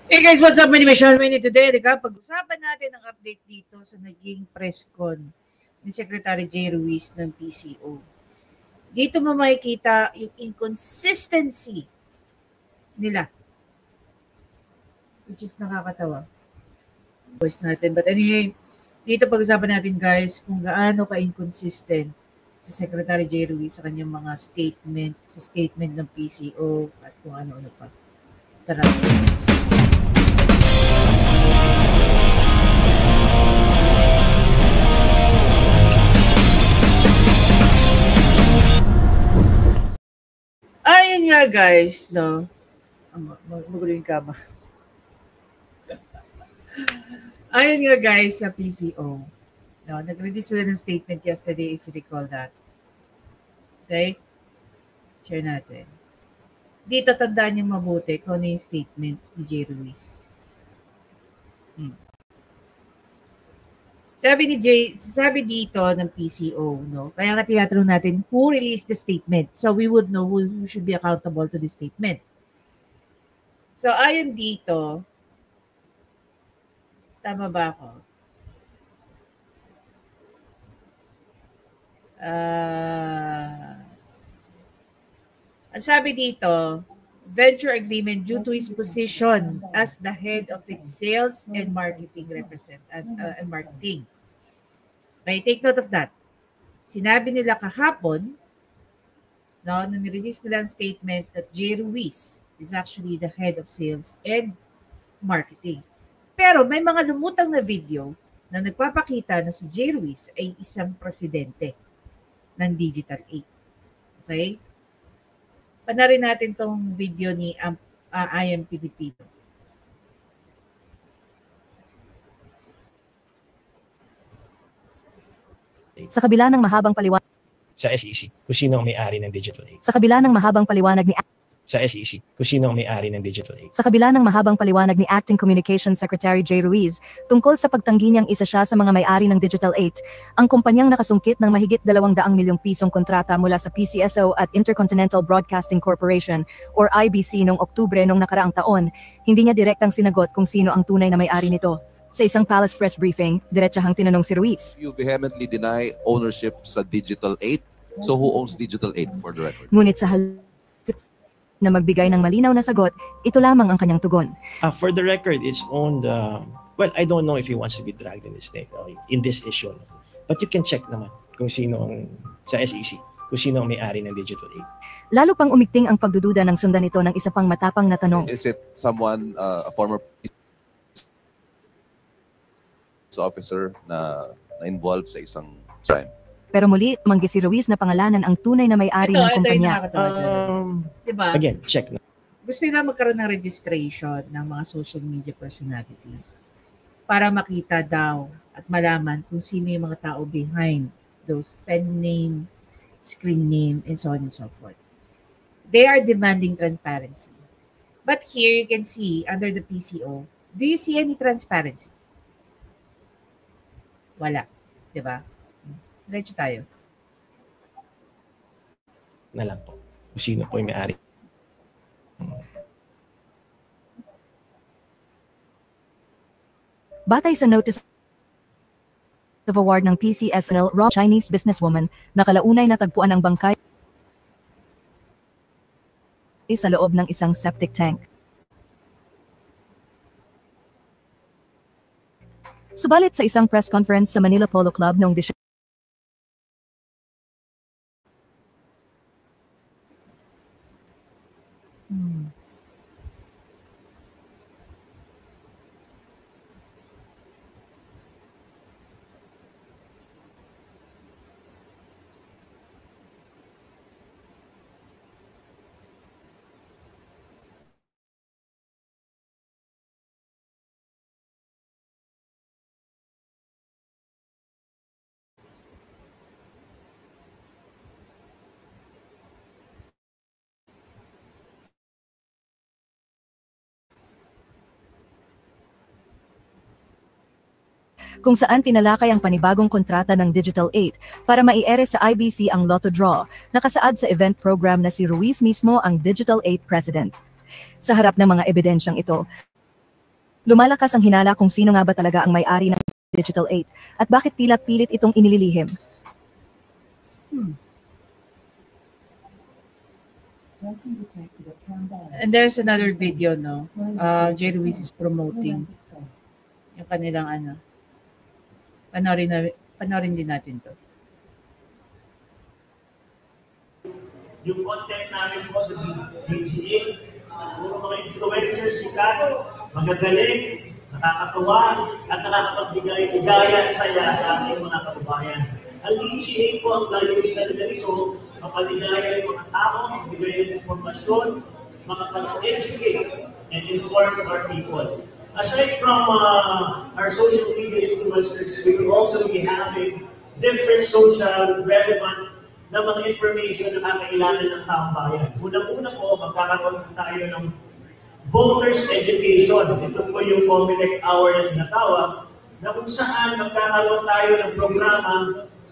Hey guys, what's up? My name is Sean Winnie. Today, pag-usapan natin ang update dito sa naging press con ni Secretary Jay Ruiz ng PCO. Dito mo makikita yung inconsistency nila, which is nakakatawa. Voice natin. But anyway, dito pag-usapan natin guys kung gaano ka-inconsistent si Secretary Jay Ruiz sa kanyang mga statement ng PCO at kung ano-ano pa. Tara. Ayun nga guys, no? Magulo yung kama. Ayun nga guys sa PCO. No, nag-release sila ng statement yesterday if you recall that. Okay? Share natin. Dito tandaan niyo mabuti kung ano yung statement ni Jay Ruiz. Sabi dito ng PCO, no? Kaya nga tinatanong natin who released the statement. So we would know who should be accountable to the statement. So ayon dito, tama ba ako? Ang sabi dito, venture agreement due to his position as the head of its sales and marketing marketing. Okay, take note of that. Sinabi nila kahapon, no, nung nirelease nila ang statement that Jay Ruiz is actually the head of sales and marketing. Pero may mga lumutang na video na nagpapakita na si Jay Ruiz ay isang presidente ng Digital 8. Okay? Panarin natin tong video ni I Am Pilipino. Sa kabila ng mahabang paliwanag sa SEC, kung sino ang may-ari ng Digital 8. Sa kabila ng mahabang paliwanag ni sa SEC, kung sino ang may-ari ng Digital 8. Sa kabila ng mahabang paliwanag ni Acting Communications Secretary Jay Ruiz tungkol sa pagtanggi niyang isa siya sa mga may-ari ng Digital 8, ang kumpanyang nakasungkit ng mahigit 200 milyong pisong kontrata mula sa PCSO at Intercontinental Broadcasting Corporation or IBC noong Oktubre noong nakaraang taon, hindi niya direktang sinagot kung sino ang tunay na may-ari nito. Sa isang Palace press briefing, diretsahang tinanong si Ruiz. You vehemently deny ownership sa Digital 8. So who owns Digital 8 for the record? Ngunit sa halip na magbigay ng malinaw na sagot, ito lamang ang kanyang tugon. For the record, it's owned, well, I don't know if he wants to be dragged in this thing, in this issue. But you can check naman kung sino ang, sa SEC, kung sino ang may-ari ng Digital 8. Lalo pang umigting ang pagdududa ng sundan nito ng isa pang matapang na tanong. Is it someone, a former officer na involved sa isang crime? Pero muli, manggi si Ruiz na pangalanan ang tunay na may-ari ng kumpanya. Diba? Again, check na. Gusto nila magkaroon ng registration ng mga social media personality para makita daw at malaman kung sino yung mga tao behind those pen name, screen name, and so on and so forth. They are demanding transparency. But here you can see, under the PCO, do you see any transparency? Wala. Diba? Diretso tayo. Na lang po. Kung sino po yung may-ari. Batay sa notice of award ng PCSNL, raw Chinese businesswoman na kalaunay natagpuan ang bangkay sa loob ng isang septic tank. Subalit sa isang press conference sa Manila Polo Club noong Disyembre, kung saan tinalakay ang panibagong kontrata ng Digital 8 para maiere sa IBC ang Lotto Draw, nakasaad sa event program na si Ruiz mismo ang Digital 8 president. Sa harap ng mga ebidensyang ito, Lumalakas ang hinala kung sino nga ba talaga ang may-ari ng Digital 8 at bakit tila pilit itong inililihim. And there's another video, no? J. Ruiz is promoting yung kanilang ano. Panorin din natin to. Yung content namin po sa DG8, puro mga influencers, sikat, magagaling, nakakatuwa, at nakakapagbigay ligaya, saya sa ating mga kababayan. Ang DG8 po, ang layunin talaga nito, mapaligaya yung mga tao, magbigay ng informasyon, makapag-educate and inform our people. Aside from our social media influencers, we will also be having different social relevant na mga information na kakailangan ng taong bayan. Unang-una po, magkakaroon tayo ng voters education. Ito po yung COMELEC hour na tinatawag, na kung saan magkakaroon tayo ng programa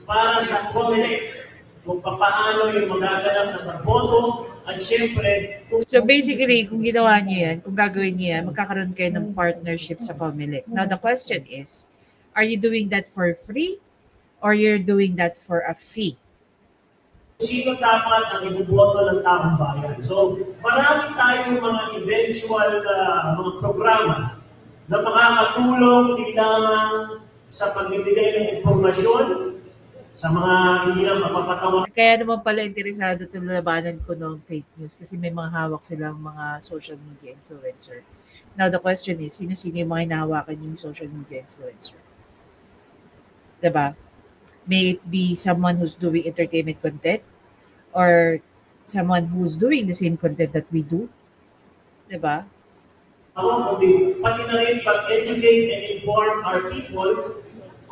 para sa COMELEC kung paano yung magaganap ng pagboto at syempre So basically, kung ginawa niyo yan, kung gagawin niyo yan, magkakaroon kayo ng partnership sa COMELEC. Now the question is, are you doing that for free or you're doing that for a fee? sino dapat ang ibuboto ng taong bayan. So, marami tayong mga eventual mga programa na makakatulong di lamang sa pagbibigay ng impormasyon sa mga hindi lang mapapatawa. Kaya naman pala interesado itong labanan ko ng fake news kasi may mga hawak silang mga social media influencer. Now, the question is, sino-sino yung mga hinahawakan yung social media influencer? Diba? May it be someone who's doing entertainment content or someone who's doing the same content that we do. Diba? Kundi pati na rin pag-educate and inform our people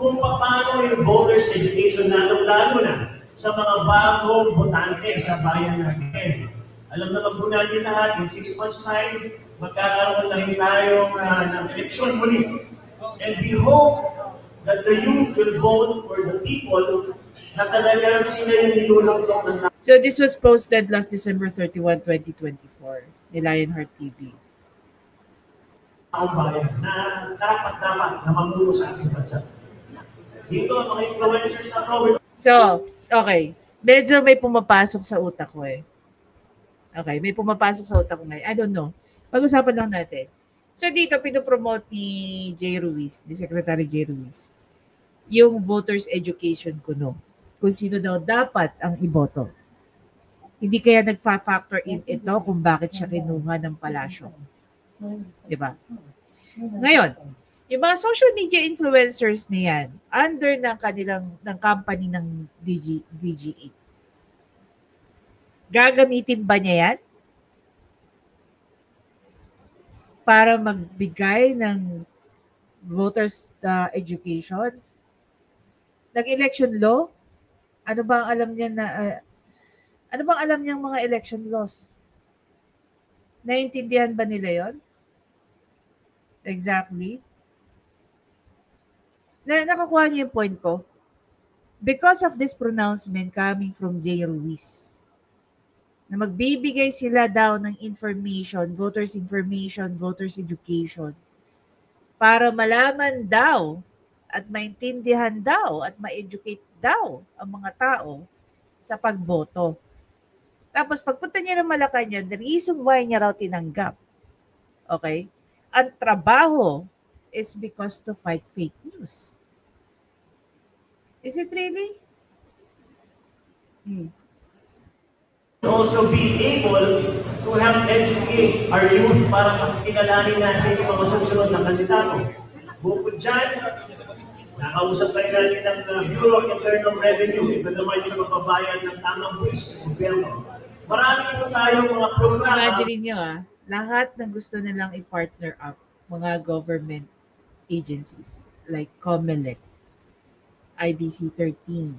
kung paano yung voters education lalo na sa mga bagong botante sa bayan natin. Alam naman po natin lahat, in 6 months time, magkakaroon na rin tayong ng eleksyon muli. And we hope that the youth will vote for the people na talagang sila yung niluluntok ng. So this was posted last December 31, 2024 ni Lionheart TV. Taong bayan na karapat-dapat na mamuno sa ating bansa. Dito ang mga influencers na to. So, okay. Medyo may pumapasok sa utak ko eh. Okay, may pumapasok sa utak ko ngayon. I don't know. Pag-usapan lang natin. So dito, pinopromote ni J. Ruiz, ni Secretary J. Ruiz, yung voters education kuno. Kung sino daw dapat ang iboto. Hindi kaya nagfa-factor in ito kung bakit siya kinuha ng palasyo. Diba? Ngayon, yung mga social media influencers na yan, under ng company ng DG8, gagamitin ba niya yan para magbigay ng voters educations? Nag-election law? Ano bang alam niya ano bang alam niyang mga election laws? Naiintindihan ba nila yon? Exactly. Nakakuha niyo yung point ko? Because of this pronouncement coming from J. Ruiz, na magbibigay sila daw ng information, voters education, para malaman daw at maintindihan daw at ma-educate daw ang mga tao sa pagboto. Tapos pagpunta niya ng Malacanang, the reason why niya raw tinanggap, okay, ang trabaho is because to fight fake news. Is it really? Also be able to help educate our youth para kilalanin natin yung mga susunod na kandidato. Bukod dyan, nakausap tayo natin ng Bureau of Internal Revenue. Ito naman yung magbabayad ng tamang buwis sa gobyerno. Marami po tayong mga programa. Imagine nyo lahat ng gusto nilang i-partner up, mga government agencies like COMELEC, IBC 13,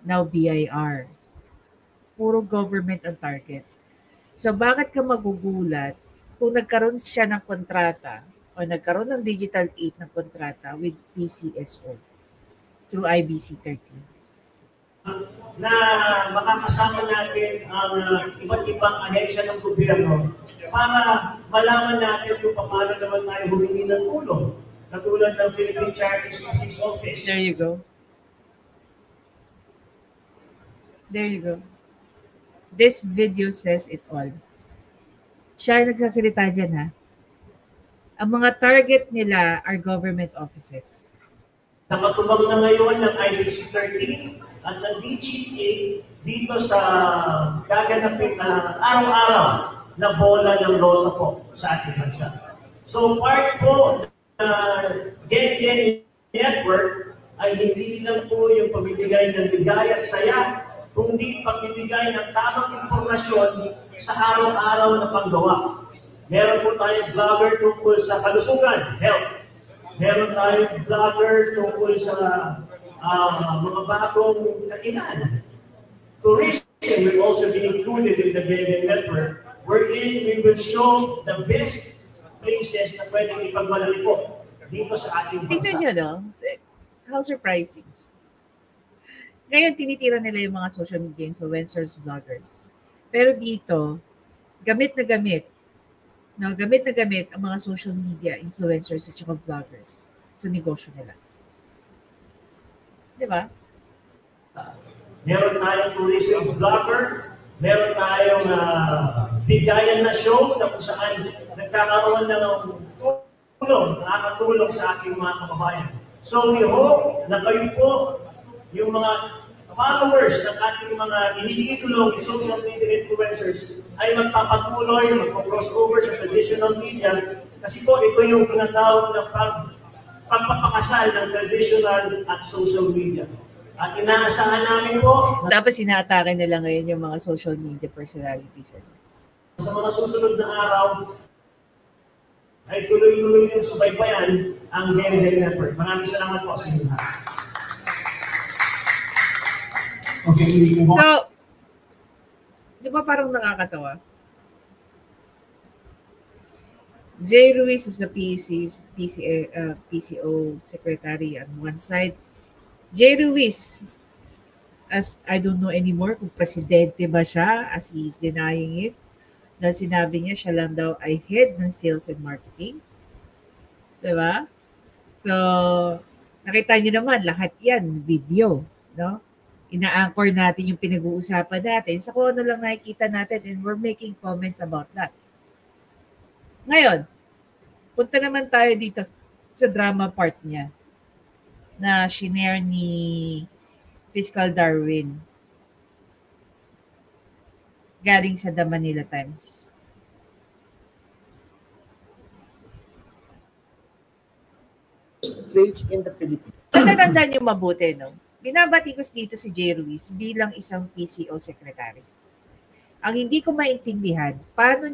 now BIR. Puro government ang target. So bakit ka magugulat kung nagkaroon siya ng kontrata o nagkaroon ng Digital 8 ng kontrata with PCSO through IBC 13? Na makakasama natin ang iba't ibang ahensya ng gobyerno para malaman natin kung paano naman tayo humingi ng tulong. Katulad ng Philippine Charities Office Office. There you go. There you go. This video says it all. Siya yung nagsasalita dyan, ha? Ang mga target nila are government offices. Nakatubang na ngayon ng IBC 13 at ng DGA dito sa gaganapin na araw-araw na bola ng lota po sa ating bansa. So part po na Gen Network ay hindi lang po yung pamibigay ng bigay at saya, kundi pagbibigay ng tamang impormasyon sa araw-araw na panggawa. Meron po tayong vlogger tungkol sa kalusugan, health. Meron tayong vlogger tungkol sa mga bagong kainan. Tourism will also be included in the Gen Network, wherein we will show the best places na pwedeng ipagmalaki po dito sa ating bansa. Tignan nyo, no? How surprising. Ngayon, tinitira nila yung mga social media influencers, vloggers. Pero dito, gamit na gamit ang mga social media influencers at saka vloggers sa negosyo nila. Di ba? Meron tayong tourism vlogger, meron tayong bigayan na show na kung saan nagkakaroon na ng tulong, nakakatulong sa ating mga kababayan. So we hope na kayo po, yung mga followers ng ating mga iniidolong social media influencers ay magpapatuloy, magpo-crossover sa traditional media kasi po ito yung pinatawag na pagpapakasal ng traditional at social media. At inaasahan namin po Tapos inaatake nila ngayon yung mga social media personalities. sa mga susunod na araw ay tuloy-tuloy yung subaybayan ang Gen Network. Maraming salamat po sa inyo lahat. Okay, So, di ba parang nakakatawa? Jay Ruiz is the PCO secretary on one side. Jay Ruiz, as I don't know anymore kung presidente ba siya, as he is denying it, na sinabi niya siya lang daw ay head ng sales and marketing. Diba? So, nakita niyo naman, lahat yan, video, no? Ina-anchor natin yung pinag-uusapan natin sa kung ano lang nakikita natin and we're making comments about that. Ngayon, punta naman tayo dito sa drama part niya na shinare ni Fiscal Darwin galing sa The Manila Times. Rates in the Philippines. Tatandaan niyo mabuti, no? Binabati ko dito si Jay Ruiz bilang isang PCO secretary. Ang hindi ko maintindihan, paano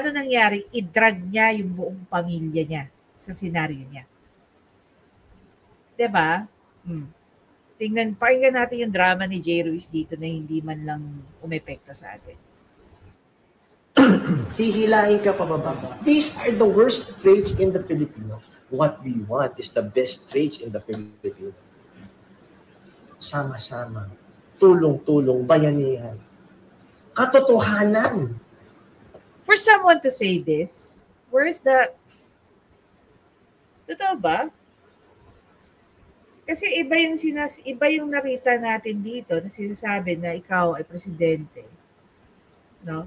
nangyari i-drag niya yung buong pamilya niya sa senaryo niya. Diba? Pakinggan natin yung drama ni Jay Ruiz dito na hindi man lang umepekto sa atin. Hihilahin ka pababa. These are the worst traits in the Filipino. What we want is the best traits in the Filipino. Sama-sama. Tulong-tulong, bayanihan. Katotohanan. For someone to say this, where is the... Totoo ba? Kasi iba yung nakita natin dito na sinasabi na ikaw ay presidente. No?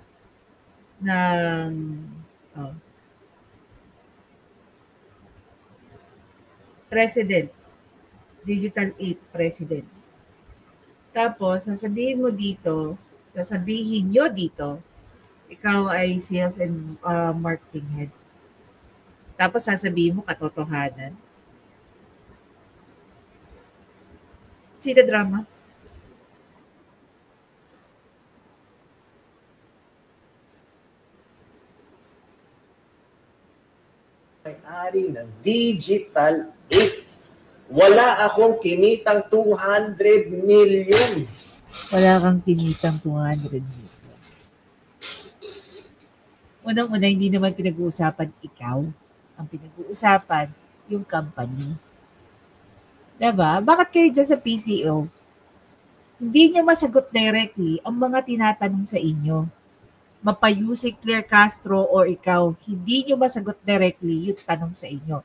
President. Digital 8 president. Tapos, sasabihin nyo dito, ikaw ay sales and marketing head. Tapos sasabihin mo katotohanan. See the drama? May-ari ng Digital 8. Wala akong kinitang 200 million. Wala kang kinitang 200 million. Unang-una, hindi naman pinag-uusapan ikaw. Ang pinag-uusapan, yung company. Diba? Bakit kayo dyan sa PCO? Hindi niya masagot directly ang mga tinatanong sa inyo. mapayusik Claire Castro or ikaw, hindi nyo masagot directly yung tanong sa inyo.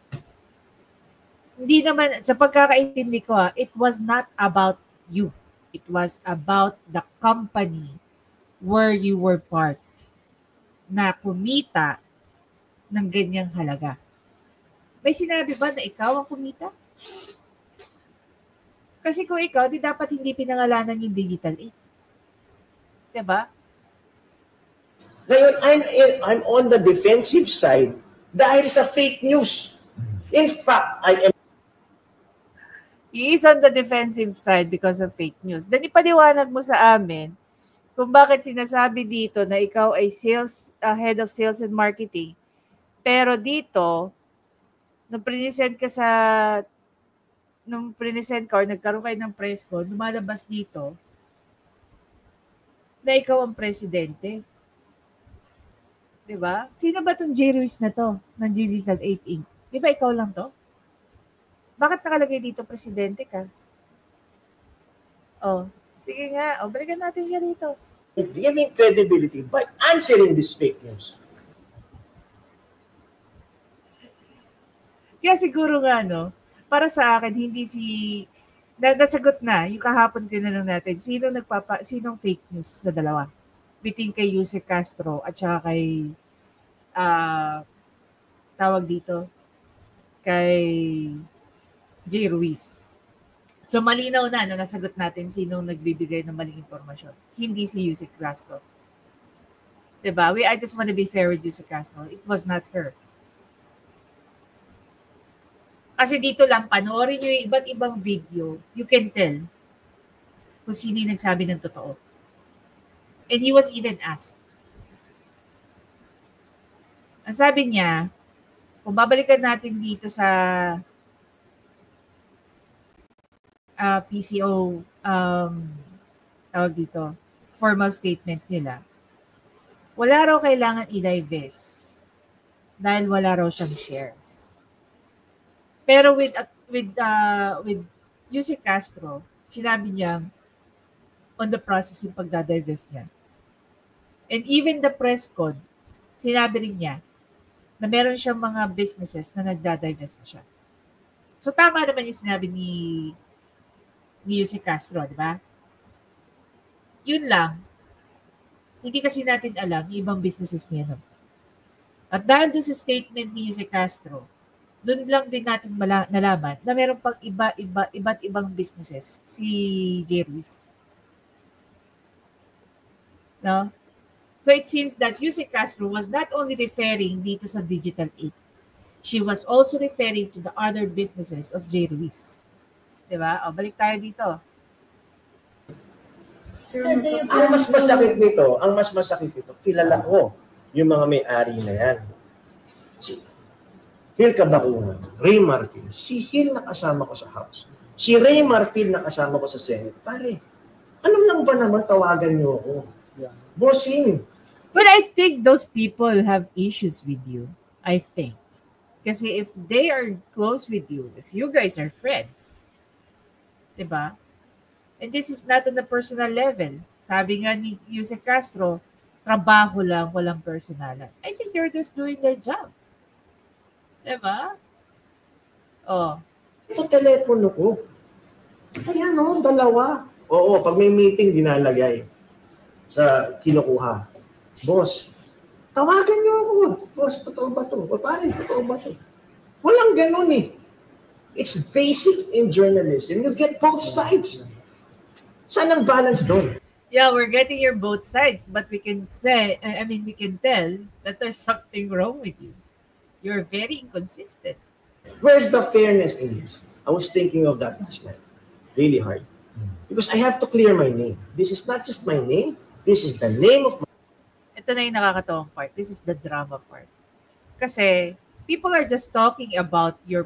Hindi naman, sa pagkakaintindi ko, it was not about you. It was about the company where you were part na kumita ng ganyang halaga. May sinabi ba na ikaw ang kumita? Kasi kung ikaw, di dapat hindi pinangalanan yung Digital 8. Diba? Ngayon, I'm on the defensive side dahil sa fake news. In fact, I am... He is on the defensive side because of fake news. Then ipaliwanag mo sa amin kung bakit sinasabi dito na ikaw ay head of sales and marketing. Pero dito, nung present ka or nagkaroon kayo ng press con, lumalabas dito na ikaw ang presidente. Diba? Sino ba itong J. Ruiz na to ng Digital 8 Inc.? Diba ikaw lang to? Bakit nakalagay dito presidente ka? Oh, sige nga. Oh, balikan natin siya dito. giving credibility by answering this fake news. Kaya siguro nga, no, para sa akin, hindi nasagot na, yung kahapon tinanong natin, sinong fake news sa dalawa? Between kay Yusek Castro at saka kay, tawag dito, kay J. Ruiz. So malinaw na nasagot natin sinong nagbibigay ng maling impormasyon. Hindi si Yusek Castro. Diba? I just want to be fair with Yusek Castro. It was not her. Kasi dito lang, panoorin nyo yung iba't ibang video, you can tell kung sino yung nagsabi ng totoo. And he was even asked. Ang sabi niya, kung babalikan natin dito sa PCO, tawag dito, formal statement nila, wala raw kailangan i-divest dahil wala raw siyang shares. Pero with Yusek Castro, sinabi niya on the process yung pagdadivest niya. And even the press con, sinabi rin niya na meron siyang mga businesses na nagdadivest na siya. So tama naman yung sinabi ni Yusek Castro, di ba? Yun lang. Hindi kasi natin alam yung ibang businesses niya. No? At dahil doon sa statement ni Yusek Castro, doon lang din natin nalaman na meron pang iba't ibang businesses si J. Ruiz. No? So it seems that Yusek Castro was not only referring dito sa Digital 8, she was also referring to the other businesses of J. Ruiz. Diba? O, balik tayo dito. Ang mas masakit nito, kilala ko yung mga may-ari na yan. Si Hil Cabacuna, Ray Marfil. Si Hil nakasama ko sa House. Si Ray Marfil nakasama ko sa Senate. Pare, ano lang ba naman tawagan niyo ako? Bossing. But I think those people have issues with you. I think. Kasi if they are close with you, if you guys are friends, diba? And this is not on the personal level. Sabi nga ni Yusek Castro, trabaho lang, walang personalan. I think they're just doing their job. Diba? Oh. Ito telepono ko. Ayan o, dalawa. Oo, pag may meeting, dinalagay sa kinukuha. Boss, tawagan niyo ako. Boss, totoo ba to? O pare, totoo ba to? Walang ganun eh. It's basic in journalism. You get both sides. Saan ang balance doon? Yeah, we're getting your both sides, but we can we can tell that there's something wrong with you. You're very inconsistent. Where's the fairness in this? I was thinking of that last night. Really hard. Because I have to clear my name. This is not just my name. This is the name of my... Ito na yung nakakatawang part. This is the drama part. Kasi people are just talking about your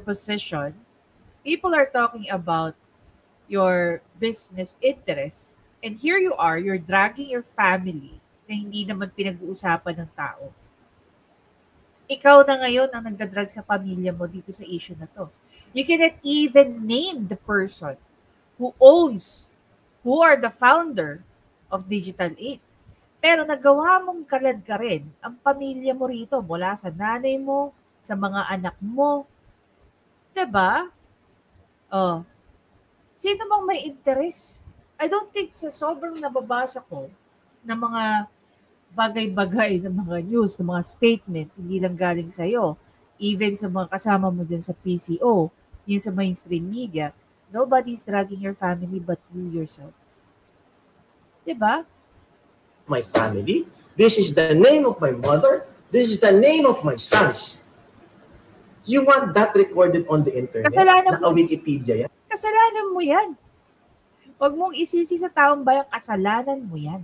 position. People are talking about your business interests. And here you are, you're dragging your family na hindi naman pinag-uusapan ng tao. Ikaw na ngayon ang nagdadrag sa pamilya mo dito sa issue na to. You cannot even name the person who are the founder of Digital 8. Pero nagawa mong kalad ka rin ang pamilya mo rito mula sa nanay mo, sa mga anak mo. 'Di ba? Oh, sino bang may interes? I don't think sa sobrang nababasa ko ng mga bagay-bagay ng mga news, ng mga statement, hindi lang galing sa'yo, even sa mga kasama mo dyan sa PCO, yung sa mainstream media, nobody's dragging your family but you yourself. 'Di ba? My family. This is the name of my mother. This is the name of my sons. You want that recorded on the internet? Kasalanan mo. Naka-Wikipedia yan. Kasalanan mo yan. Huwag mong isisi sa taong bayan, kasalanan mo yan.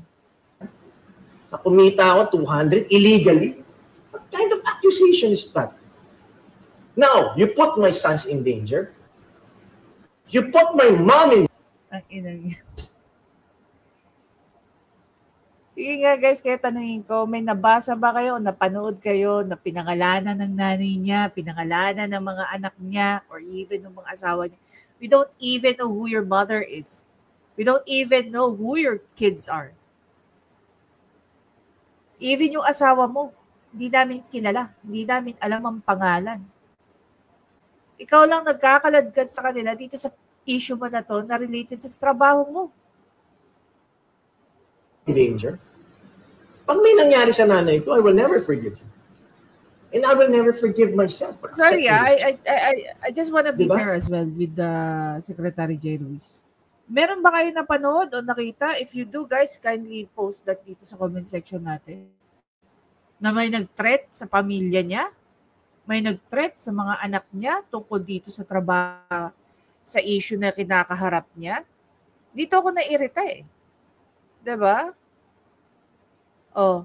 Na kumita ako 200 illegally. What kind of accusation is that? Now, you put my sons in danger. You put my mom in. Ang inang yan. Sige nga guys, kaya tanungin ko, may nabasa ba kayo o napanood kayo na pinangalanan ng nanay niya, pinangalanan ng mga anak niya, or even ng mga asawa niya? We don't even know who your mother is. We don't even know who your kids are. Even yung asawa mo, hindi namin kilala. Hindi namin alam ang pangalan. Ikaw lang nagkakaladkad sa kanila dito sa issue mo na to na related sa trabaho mo. Danger. Pag may nangyari sa nanay ko, I will never forgive you. And I will never forgive myself. For Sorry, accepting I just want to be Diba? fair as well with the Secretary J. Ruiz. Meron ba kayo napanood o nakita? If you do, guys, kindly post that dito sa comment section natin. Na may nag-threat sa pamilya niya, may nag-threat sa mga anak niya tungkol dito sa trabaho, sa issue na kinakaharap niya. Dito ako nairita eh. 'Di ba? Oh,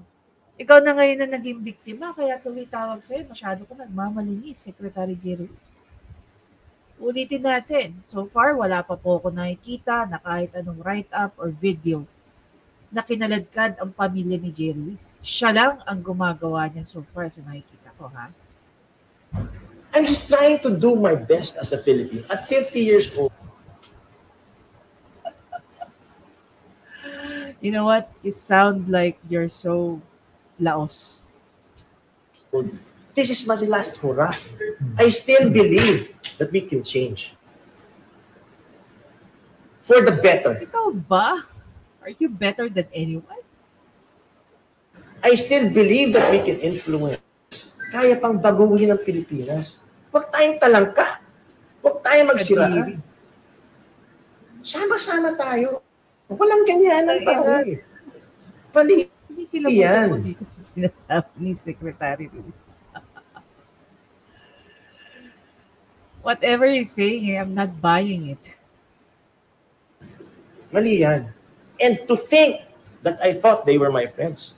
ikaw na ngayon na naging biktima, kaya tumitawag sa'yo, masyado ka nagmamalinis, Secretary J. Ruiz. Ulitin natin, so far wala pa po ako nakikita na kahit anong write-up or video na kinaladkad ang pamilya ni J. Ruiz. Siya lang ang gumagawa niyan so far sa nakikita ko, ha? I'm just trying to do my best as a Filipino at 50 years old. You know what? You sound like you're so laos. This is my last hurrah. I still believe that we can change. For the better. Ikaw ba? Are you better than anyone? I still believe that we can influence. Kaya pang baguhin ang Pilipinas. Huwag tayong talangka. Huwag tayong magsiraan. Sama-sama tayo. Walang ganyan ang tao eh. Pali. Hindi kilabutan Yan. mo dito sa sinasabi ni Secretary Ruiz. Whatever he's saying, I'm not buying it. Mali yan. And to think that I thought they were my friends.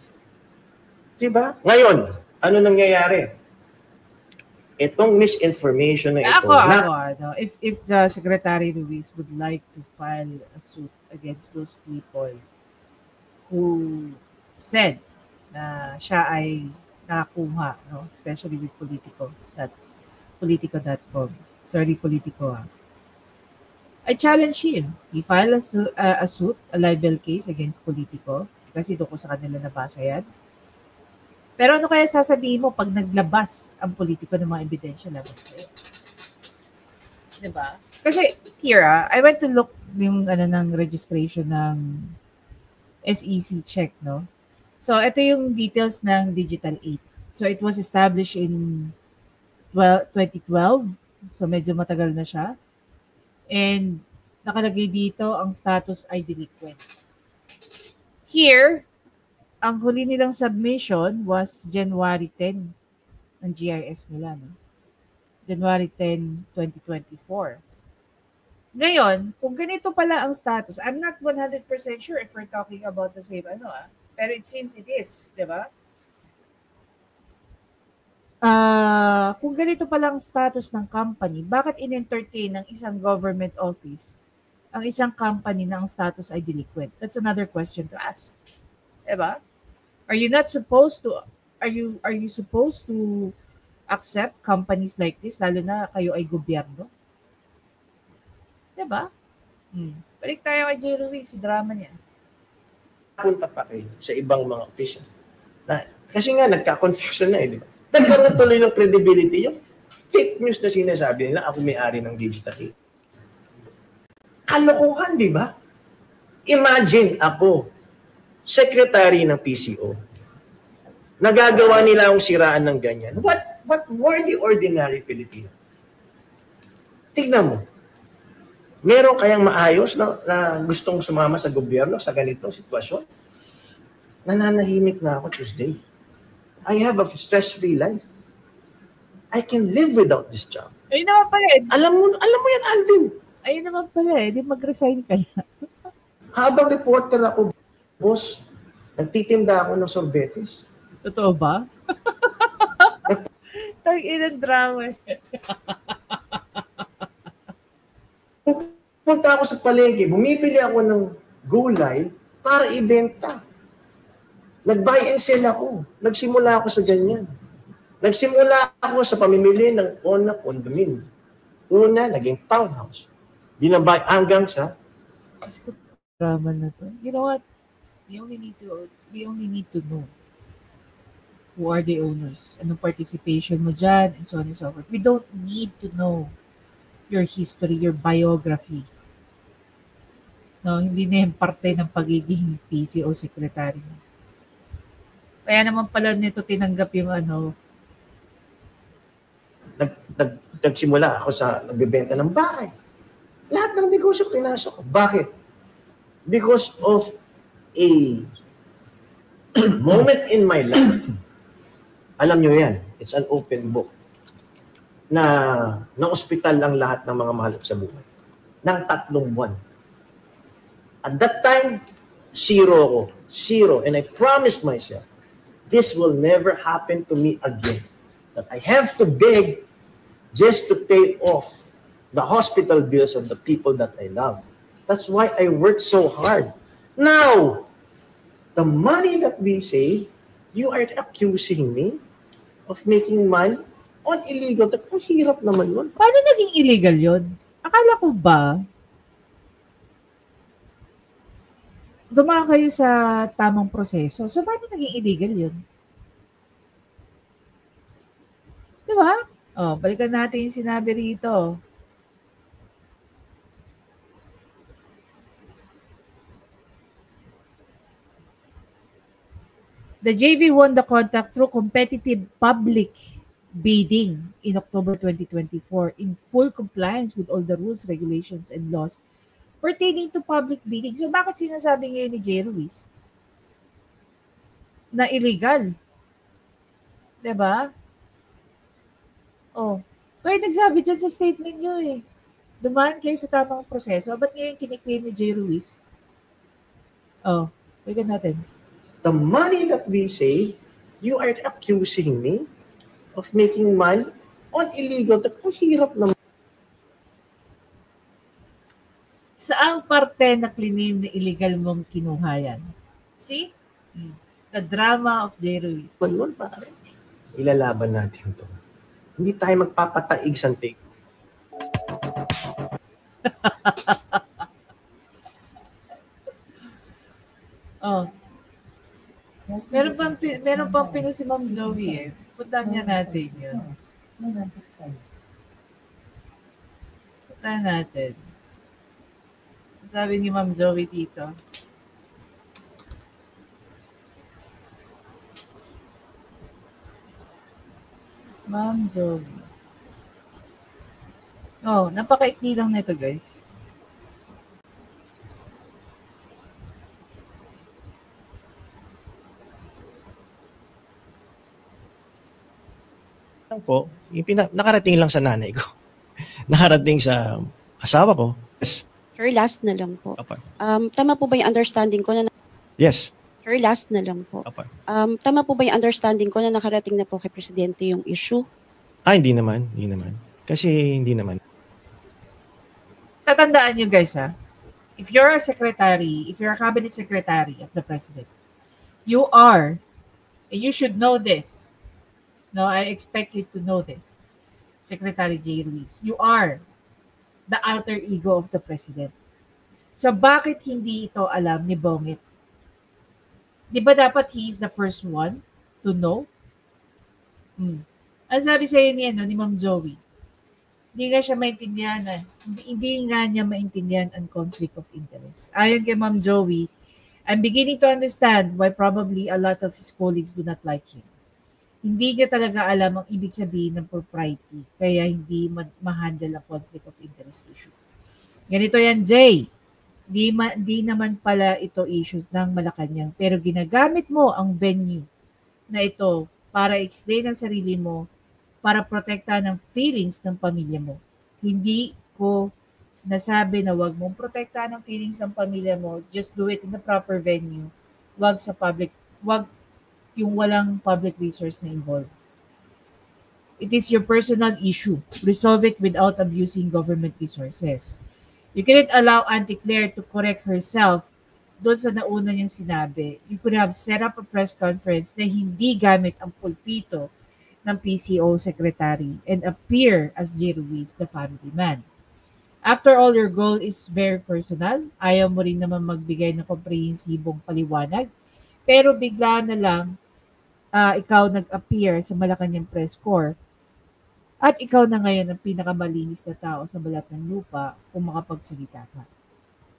Diba? Ngayon, ano nangyayari? Itong misinformation na ito. If Secretary Ruiz would like to file a suit against those people who said na siya ay nakakuha, no? Especially with Politico.com. Sorry, Politico. I challenge him. He filed a suit, a libel case against Politico kasi doon ko sa kanila nabasa yan. Pero ano kaya sasabihin mo pag naglabas ang Politico ng mga ebidensya laban sa'yo? Diba? Kasi, Kira, I went to look yung ng registration ng SEC check, no? So, ito yung details ng Digital 8. So, it was established in 2012. So, medyo matagal na siya. And, nakalagay dito, ang status ay delinquent. Here, ang huli nilang submission was January 10 ng GIS nila. No? January 10, 2024. Ngayon, kung ganito pala ang status, I'm not 100% sure if we're talking about the same pero it seems it is, di ba? Kung ganito pala ang status ng company, bakit in-entertain ng isang government office ang isang company na ang status ay delinquent? That's another question to ask. Di ba? Are you supposed to accept companies like this, lalo na kayo ay gobyerno? Diba? Balik tayo kay J. Ruiz, si drama niya. punta pa kayo sa ibang mga official. Kasi nga, nagka-confusion na di ba? Nagkaroon tuloy ng credibility yung fake news na sinasabi nila, ako may-ari ng Digital 8. Kalokohan, di ba? Imagine ako, secretary ng PCO, nagagawa nila ang siraan ng ganyan. What were the ordinary Filipino? Tignan mo, meron kayang maayos na gustong sumama sa gobyerno sa ganitong sitwasyon? Nananahimik na ako Tuesday. I have a stress-free life. I can live without this job. Ayun naman pala eh. Alam mo yan, Alvin. Ayun naman pala eh. Di mag-resign ka na. Habang reporter ako, boss, nagtitinda ako ng sorbetes. Totoo ba? Tag-inang drama. Punta ako sa palengke, bumibili ako ng gulay para ibenta. Nag-buy and sell ako. Nagsimula ako sa ganyan. Nagsimula ako sa pamimili ng condominium. Una, naging townhouse. Binabay hanggang sa Drama na to. You know what? We only need to know who are the owners, anong participation mo dyan, and so on and so forth. We don't need to know your history, your biography. No, hindi na yung parte ng pagiging PCO secretary mo. Kaya naman pala nito tinanggap yung nagsimula ako sa nagbebenta ng bahay. Lahat ng negosyo pinasok ko. Bakit? Because of a moment in my life. Alam nyo yan, it's an open book. Na ospital lang lahat ng mga mahal ko sa buhay. Nang 3 buwan. At that time, zero ako. Zero. And I promised myself, this will never happen to me again. That I have to beg just to pay off the hospital bills of the people that I love. That's why I work so hard. Now, the money that we save, you are accusing me of making money on illegal. Ang hirap naman yun. Paano naging illegal yun? Akala ko ba, dumaan kayo sa tamang proseso. So, paano naging illegal yun? Diba? O, balikan natin yung sinabi rito. The JV won the contract through competitive public bidding in October 2024 in full compliance with all the rules, regulations, and laws pertaining to public bidding. So, bakit sinasabi ngayon ni J. Ruiz na illegal? Diba? Oh. Kaya nagsabi dyan sa statement nyo eh. Dumaan kayo sa tamang proseso. Ba't ngayon kiniklaim ni J. Ruiz? Oh, bigyan natin. The money that we save, you are accusing me of making money on illegal. Ang hirap naman. Saang parte na claim na illegal mong kinuha yan? See? The drama of J. Ruiz. Yun, pare. Ilalaban natin to. Hindi tayo magpapataig sa fake. Oh. Meron pang pino si Ma'am Zoe eh. Puntahan niya natin yun. Puntahan natin. Sabi ni Ma'am Zoe dito. Ma'am Zoe. Oh, napakaikli lang nito guys. Po, nakarating lang sa nanay ko. Nakarating sa asawa ko. Yes. Sir, last na lang po. Opo. Tama po ba yung understanding ko na... Yes. Sir, last na lang po. Opo. Tama po ba yung understanding ko na nakarating na po kay Presidente yung issue? Hindi naman. Kasi hindi naman. Tatandaan nyo guys ha. If you're a secretary, if you're a cabinet secretary of the President, you are, and you should know this, no, I expect you to know this, Secretary J. Ruiz. You are the alter ego of the President. So bakit hindi ito alam ni Bongit? Di ba dapat he is the first one to know? Ang sabi sa'yo niya, no, ni Ma'am Joey, hindi nga siya maintindihan hindi nga niya maintindihan ang conflict of interest. Ayon kay Ma'am Joey, I'm beginning to understand why probably a lot of his colleagues do not like him. Hindi niya talaga alam ang ibig sabihin ng propriety, kaya hindi ma-handle ang conflict of interest issue. Ganito yan, Jay. Di naman pala ito issues ng Malacanang, pero ginagamit mo ang venue na ito para explain ang sarili mo, para protektahan ang feelings ng pamilya mo. Hindi ko sinasabi na wag mong protektahan ang feelings ng pamilya mo. Just do it in the proper venue. Wag sa public, wag yung walang public resource na involved. It is your personal issue. Resolve it without abusing government resources. You cannot allow Auntie Claire to correct herself doon sa nauna niyang sinabi. You could have set up a press conference na hindi gamit ang pulpito ng PCO secretary and appear as J. Ruiz, the family man. After all, your goal is very personal. Ayaw mo rin naman magbigay ng komprehensibong paliwanag. Pero bigla na lang, ikaw nag-appear sa Malacanang press corps. At ikaw na ngayon ang pinakamalinis na tao sa balat ng lupa kung makapagsalita ka.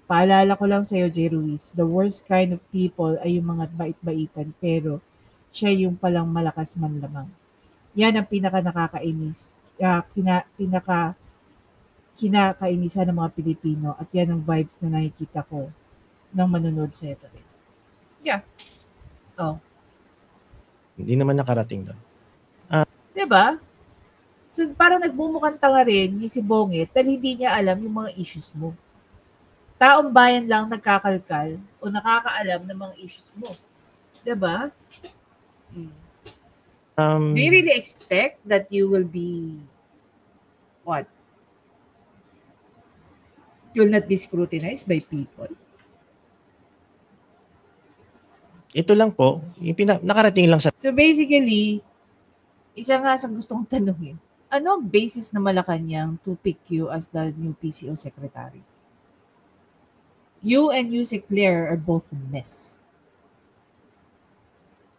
Paalala ko lang sa iyo, J. Ruiz, the worst kind of people ay yung mga bait-baitan pero siya yung palang malakas man lamang. Yan ang pinaka-nakakainis, kinakainisan ng mga Pilipino at yan ang vibes na nakikita ko ng manonood sa ito rin. Yeah. Oh. Hindi naman nakarating doon. Diba? So, parang nagbumukhang tanga rin yung si Bongit dahil hindi niya alam yung mga issues mo. Taong bayan lang nagkakalkal o nakakaalam ng mga issues mo. Diba? Do you really expect that you will be what? You will not be scrutinized by people? Ito lang po, yung nakarating lang sa... So basically, isa nga sa gustong tanungin, ano ang basis na Malacanang to pick you as the new PCO secretary? You and Yusek Claire are both a mess.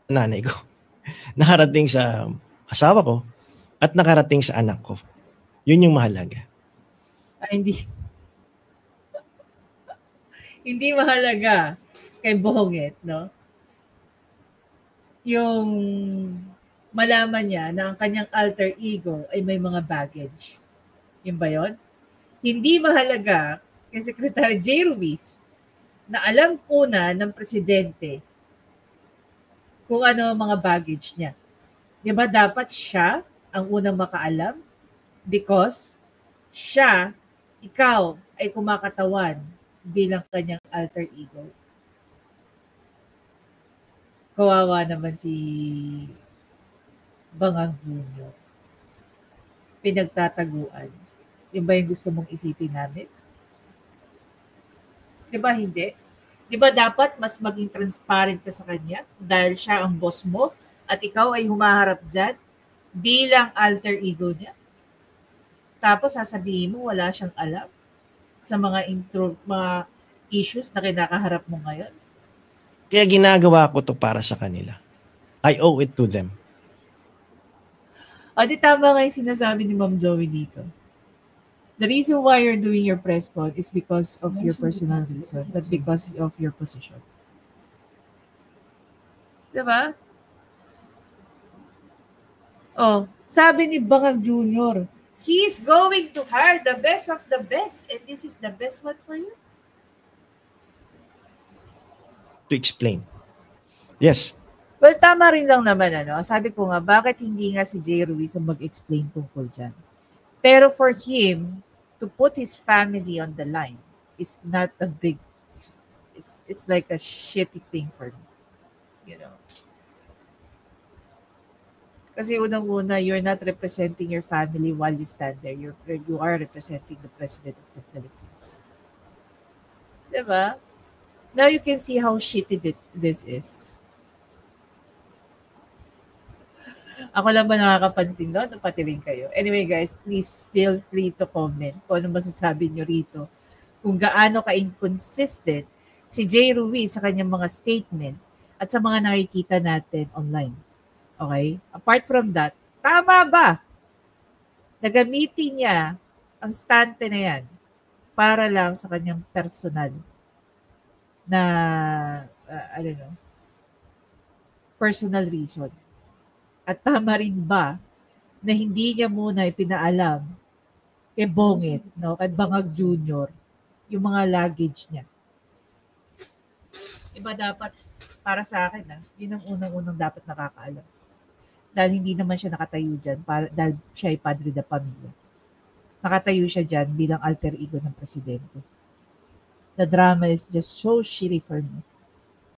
Nanay ko. Nakarating sa asawa ko at nakarating sa anak ko. Yun yung mahalaga. Ay, hindi. Hindi mahalaga kay Bongit, no? Yung malaman niya na ang kanyang alter ego ay may mga baggage. Yun ba yun? Hindi mahalaga kay Secretary J. Ruiz na alam po na ng presidente kung ano ang mga baggage niya. Di ba dapat siya ang unang makaalam? Because ikaw ay kumakatawan bilang kanyang alter ego. Kawawa naman si Bangang Jr. Pinagtataguan. Yung ba yung gusto mong isipin namin? Di ba hindi? Di ba dapat mas maging transparent ka sa kanya dahil siya ang boss mo at ikaw ay humaharap dyan bilang alter ego niya? Tapos sasabihin mo wala siyang alam sa mga issues na kinakaharap mo ngayon? Kaya ginagawa ko to para sa kanila. I owe it to them. O di tama nga yung sinasabi ni Ma'am Joey dito. The reason why you're doing your press con is because of your personal reason, not because of your position. Diba? Oh, sabi ni Bangang Jr., he's going to hire the best of the best and this is the best one for you? To explain. Yes. Well, tama rin lang naman, Sabi ko nga, bakit hindi nga si J. Ruiz ang mag-explain tungkol dyan? Pero for him, to put his family on the line is not a big, it's like a shitty thing for me. You know? Kasi unang-una, you're not representing your family while you stand there. You are representing the President of the Philippines. Diba? Now you can see how shitty this is. Ako lang ba nakakapansin doon? Pati rin kayo. Anyway guys, please feel free to comment kung ano masasabi nyo rito. Kung gaano ka-inconsistent si J. Ruiz sa kanyang mga statement at sa mga nakikita natin online. Okay? Apart from that, tama ba na gamitin niya ang stante na yan para lang sa kanyang personal na, personal reason? At tama rin ba na hindi niya muna ipinaalam kay Bongit, no, kay Bangag Jr., yung mga luggage niya? Iba dapat, para sa akin, yun ang unang-unang dapat nakakaalam. Dahil hindi naman siya nakatayo dyan, dahil siya ay padre de pamilya. Nakatayo siya dyan bilang alter ego ng presidente. The drama is just so shitty for me.